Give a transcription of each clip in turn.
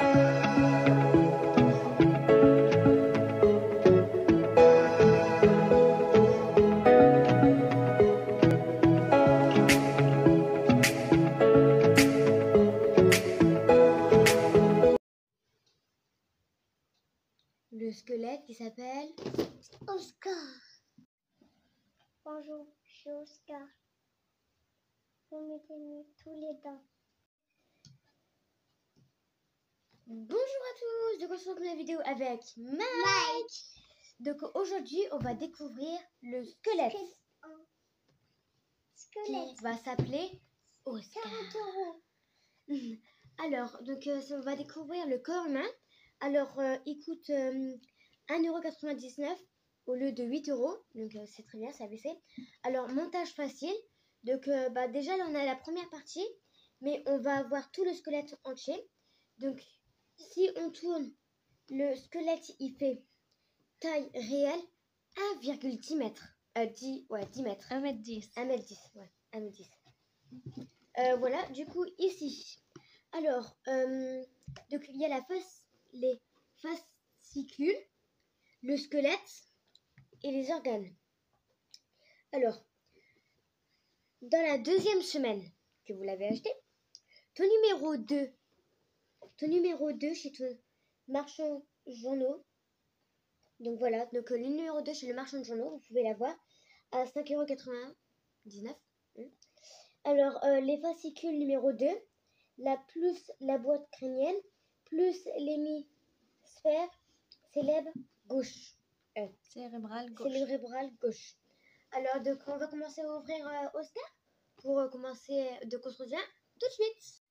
Le squelette qui s'appelle Oscar. Bonjour, je suis Oscar. Remettez-moi tous les dents. Bonjour à tous, donc on se retrouve dans la vidéo avec Mike. Donc aujourd'hui on va découvrir le squelette qui va s'appeler Oscar. 40 €. Alors donc on va découvrir le corps humain. Alors il coûte 1,99 € au lieu de 8 €, donc c'est très bien, c'est abaissé. Alors montage facile, donc déjà là on a la première partie, mais on va avoir tout le squelette entier. Donc si on tourne, le squelette il fait taille réelle 1,10 m. 10 mètres. 1,10 m. 1,10 m, ouais, 1,10 m. Voilà, du coup ici. Alors, donc il y a les fascicules, le squelette et les organes. Alors, dans la deuxième semaine que vous l'avez acheté, ton numéro 2 chez ton marchand de journaux. Donc voilà, donc le numéro 2 chez le marchand de journaux, vous pouvez l'avoir à 5,99 €. Alors, les fascicules numéro 2, plus la boîte crânienne, plus l'hémisphère cérébral gauche. Alors, donc, on va commencer à ouvrir Oscar pour commencer de construire tout de suite.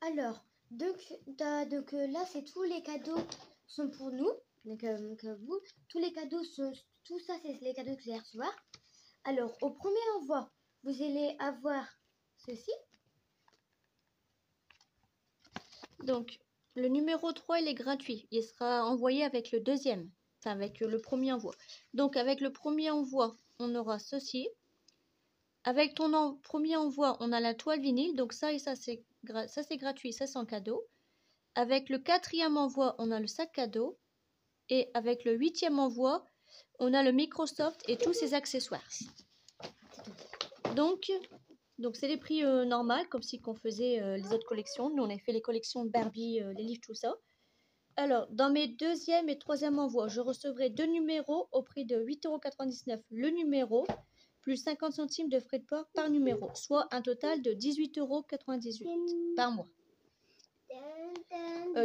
Alors, donc là, c'est tous les cadeaux sont pour nous, donc vous. Tous les cadeaux sont, tout ça, c'est les cadeaux que vous allez recevoir. Alors, au premier envoi, vous allez avoir ceci. Donc, le numéro 3, il est gratuit. Il sera envoyé avec le deuxième, enfin avec le premier envoi. Donc, avec le premier envoi, on aura ceci. Avec ton premier envoi, on a la toile vinyle. Donc, ça et ça, c'est gratuit. Ça, c'est en cadeau. Avec le quatrième envoi, on a le sac cadeau. Et avec le 8e envoi, on a le Microsoft et tous ses accessoires. Donc c'est les prix normaux, comme si qu'on faisait les autres collections. Nous, on a fait les collections de Barbie, les livres, tout ça. Alors, dans mes deuxième et troisième envois, je recevrai 2 numéros au prix de 8,99 € le numéro, plus 50 centimes de frais de port par numéro, soit un total de 18,98 € par mois.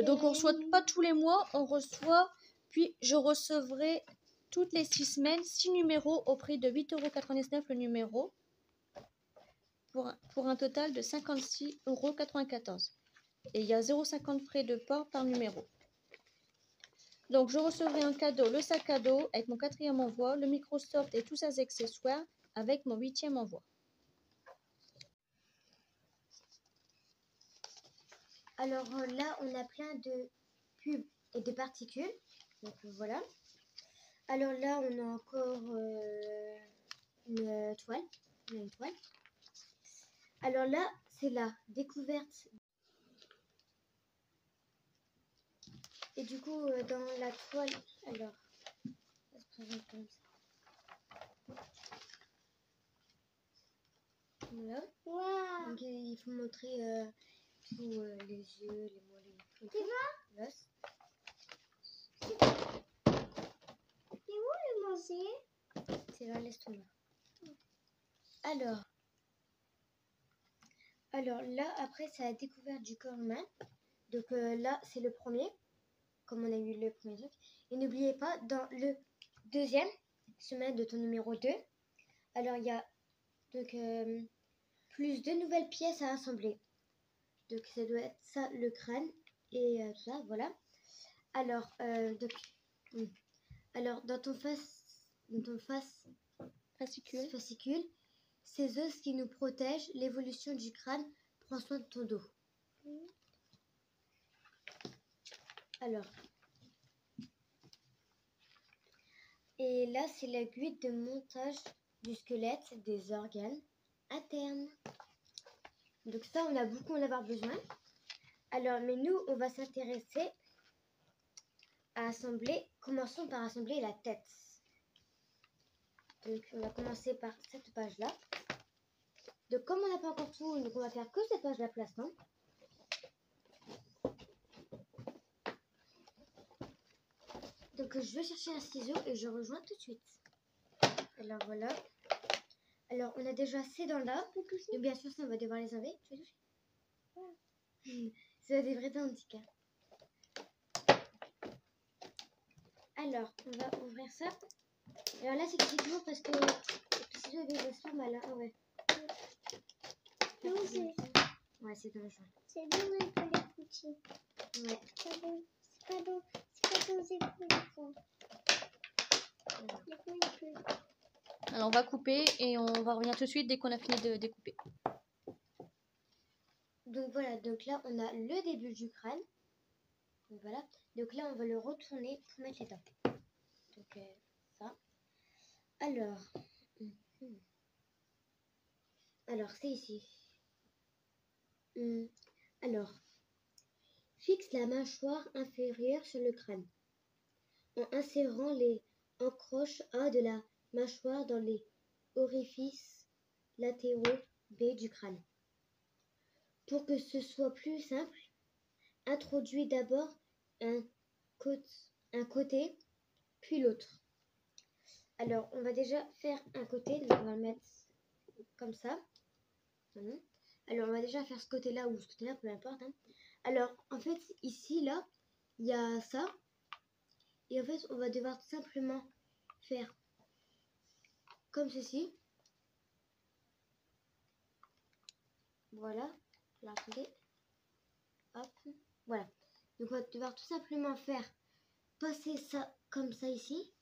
Donc, on ne reçoit pas tous les mois, on reçoit, puis je recevrai toutes les 6 semaines 6 numéros au prix de 8,99 € le numéro, pour un total de 56,94 €. Et il y a 0,50 frais de port par numéro. Donc, je recevrai un cadeau, le sac à dos avec mon quatrième envoi, le Microsoft et tous ses accessoires avec mon 8e envoi. Alors là, on a plein de pubs et de particules. Donc voilà. Alors là, on a encore une toile. Alors là, c'est la découverte. Et du coup, dans la toile, alors, ça se présente comme ça. Voilà. Wow. Donc il faut montrer tous les yeux, les mollets, tout. Tu vois? L'os. C'est où le manger? C'est dans l'estomac. Alors là, après, c'est la découverte du corps humain. Donc là, c'est le premier, comme on a eu le premier truc. Et n'oubliez pas, dans le deuxième semaine de ton numéro 2, alors il y a donc plus de nouvelles pièces à assembler. Donc ça doit être ça, le crâne et tout ça, voilà. Alors, alors dans ton fascicule, ces os qui nous protègent, l'évolution du crâne prend soin de ton dos. Alors, et là c'est l'aiguille de montage du squelette, des organes internes. Donc ça, on a beaucoup en avoir besoin. Alors, mais nous, on va s'intéresser à assembler. Commençons par assembler la tête. Donc, on va commencer par cette page-là. Donc, comme on n'a pas encore tout, donc on va faire que cette page-là pour l'instant. Donc, je vais chercher un ciseau et je rejoins tout de suite. Alors, voilà. Alors, on a déjà ces dents-là. Et bien sûr, ça, on va devoir les enlever. Tu veux toucher? C'est des vrais dents, en tout cas. Alors, on va ouvrir ça. Alors là, c'est toujours parce que le ciseau, il va se faire mal. Hein. Ouais. Non, c'est Ouais, c'est dangereux. bon un peu les petits. Ouais. C'est pas bon. C'est pas dans les épaules. Les épaules. Alors on va couper et on va revenir tout de suite dès qu'on a fini de découper. Donc voilà, donc là, on a le début du crâne. Donc voilà. Donc là, on va le retourner pour mettre les dents. Donc ça. Alors. Alors, c'est ici. Alors, fixe la mâchoire inférieure sur le crâne en insérant les encoches A de la mâchoire dans les orifices latéraux B du crâne. Pour que ce soit plus simple, introduis d'abord un côté, puis l'autre. Alors, on va déjà faire un côté, donc on va le mettre comme ça. Alors, on va déjà faire ce côté-là ou ce côté-là, peu importe. Hein. Alors, en fait, ici, là, il y a ça. Et en fait, on va devoir tout simplement faire comme ceci. Voilà. Là, attendez. Hop. Voilà. Donc, on va devoir tout simplement faire passer ça comme ça ici.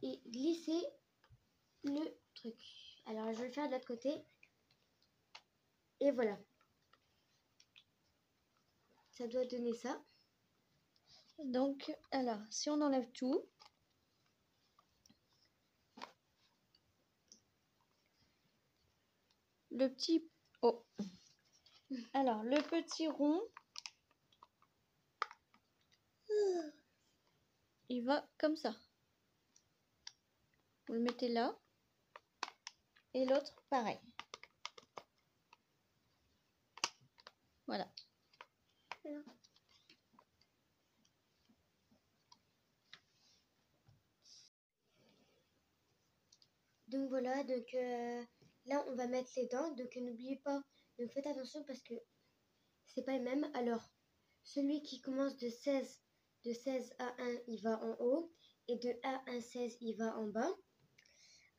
Et glisser le truc. Alors, je vais le faire de l'autre côté. Et voilà. Ça doit donner ça. Donc, alors, si on enlève tout, le petit... Oh. Alors, le petit rond, il va comme ça. Vous le mettez là. Et l'autre, pareil. Voilà. Donc voilà, donc là on va mettre les dents. Donc n'oubliez pas, donc faites attention parce que c'est pas le même. Alors celui qui commence de 16 à 1 il va en haut et de 1 à 16 il va en bas.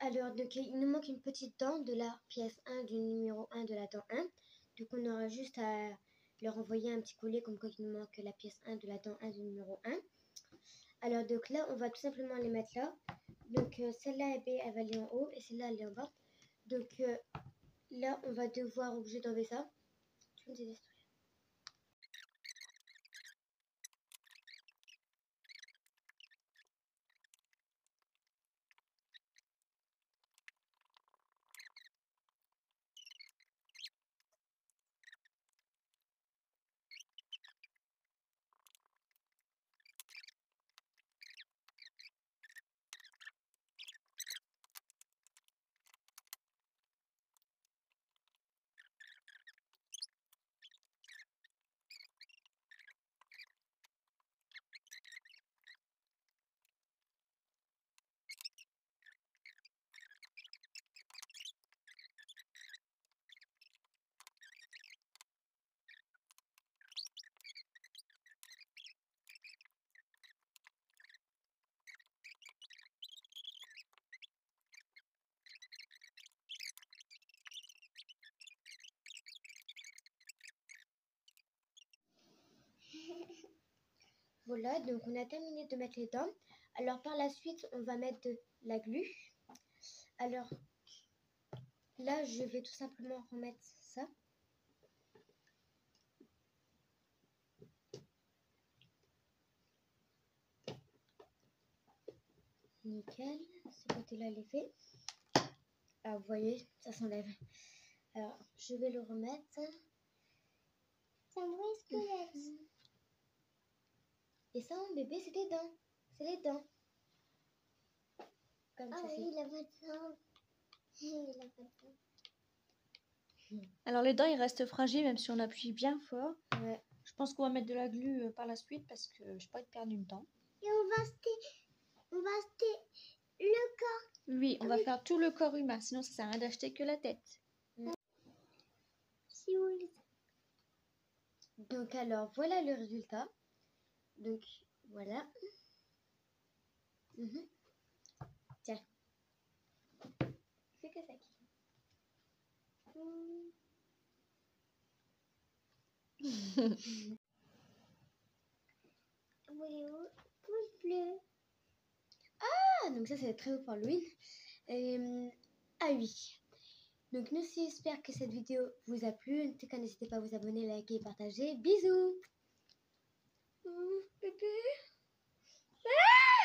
Alors donc il nous manque une petite dent de la pièce 1 du numéro 1 de la dent 1. Donc on aura juste à leur envoyer un petit collier comme quoi il nous manque la pièce 1 de la dent 1 du numéro 1. Alors donc là on va tout simplement les mettre là. Donc celle-là elle va aller en haut et celle-là elle est en bas. Donc là on va devoir obligé d'enlever ça. Tu me dis Voilà, donc on a terminé de mettre les dents. Alors par la suite, on va mettre de la glu. Alors là, je vais tout simplement remettre ça. Nickel, ce côté-là, il est fait. Ah, vous voyez, ça s'enlève. Alors, je vais le remettre. C'est un vrai squelette. Et ça, mon bébé, c'est des dents. C'est les dents. Comme Ah ça, oui, il a pas de dents. Il a pas de dents. Alors les dents, ils restent fragiles même si on appuie bien fort. Ouais. Je pense qu'on va mettre de la glu par la suite parce que je pas être perdu de temps. Et on va acheter le corps. Oui, on va faire tout le corps humain, sinon ça sert à rien d'acheter que la tête. Si vous voulez. Donc alors, voilà le résultat. Donc, voilà. Tiens. C'est que ça qui. Voyez-vous, pouce bleu. Ah, donc ça, c'est très beau pour Halloween. Ah oui. Donc, nous aussi, j'espère que cette vidéo vous a plu. En tout cas, n'hésitez pas à vous abonner, liker et partager. Bisous. Bébé. Ah